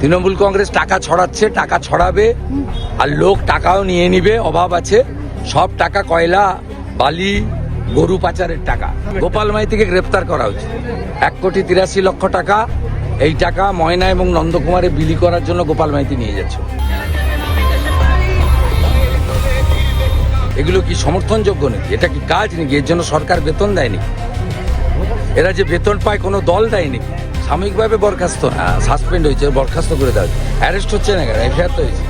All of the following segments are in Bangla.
তৃণমূল কংগ্রেস টাকা ছড়াচ্ছে, টাকা ছড়াবে, আর লোক টাকাও নিয়ে নিবে। অভাব আছে, সব টাকা কয়লা, বালি, গরু পাচারের টাকা। গোপাল মাইতিকে গ্রেপ্তার করা হয়েছে। 1,83,00,000 টাকা, এই টাকা ময়না এবং নন্দকুমারে বিলি করার জন্য গোপাল মাইতি নিয়ে যাচ্ছে। এগুলো কি সমর্থনযোগ্য নাকি? এটা কি কাজ নাকি? এর জন্য সরকার বেতন দেয়নি? এরা যে বেতন পায় কোনো দল দেয়নি? সাময়িকভাবে বরখাস্ত না, সাসপেন্ড হয়েছে, বরখাস্ত করে দেওয়া হয়েছে। অ্যারেস্ট হচ্ছে না, এফআইআর তো হয়েছে।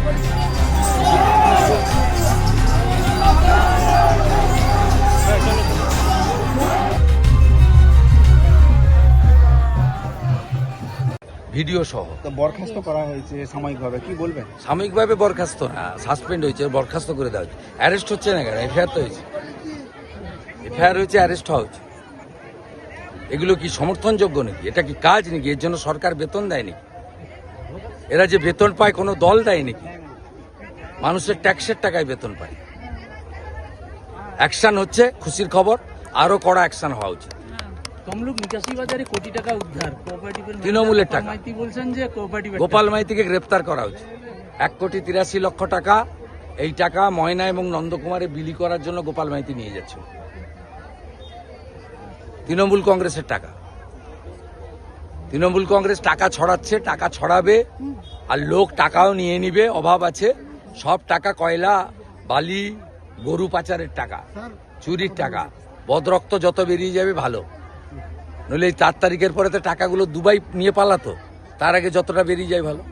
ভিডিও সহ বরখাস্ত করা হয়েছে সাময়িকভাবে, কি বলবেন? সাময়িকভাবে বরখাস্ত না, সাসপেন্ড হয়েছে, বরখাস্ত করে দেওয়া হয়েছে। অ্যারেস্ট হচ্ছে না, এফআইআর তো হয়েছে। এফআইআর হয়েছে, অ্যারেস্ট হওয়া হয়েছে। এগুলো কি সমর্থনযোগ্য নাকি? এটা কি কাজ নাকি? এর জন্য সরকার বেতন দেয়নি? এরা যে বেতন পায় কোনো দল দেয় নাকি? মানুষের ট্যাক্সের টাকায় বেতন পায়। অ্যাকশন হচ্ছে, খুশির খবর। আরো কড়া অ্যাকশন হওয়া উচিত। তমলুক নিকাশি বাজারে কোটি টাকা উদ্ধার, কোঅপারেটিভের তৃণমূলের টাকা। মাইতি বলছেন যে কোঅপারেটিভ গোপাল মাইতিকে গ্রেপ্তার করা হয়েছে। 1,83,00,000 টাকা, এই টাকা ময়না এবং নন্দকুমারে বিলি করার জন্য গোপাল মাইতি নিয়ে যাচ্ছে। তৃণমূল কংগ্রেসের টাকা। তৃণমূল কংগ্রেস টাকা ছড়াচ্ছে, টাকা ছড়াবে, আর লোক টাকাও নিয়ে নিবে। অভাব আছে, সব টাকা কয়লা, বালি, গরু পাচারের টাকা, চুরির টাকা। বদরক্ত যত বেরিয়ে যাবে ভালো, নইলে এই 4 তারিখের পরে তো টাকাগুলো দুবাই নিয়ে পালাতো। তার আগে যতটা বেরিয়ে যায় ভালো।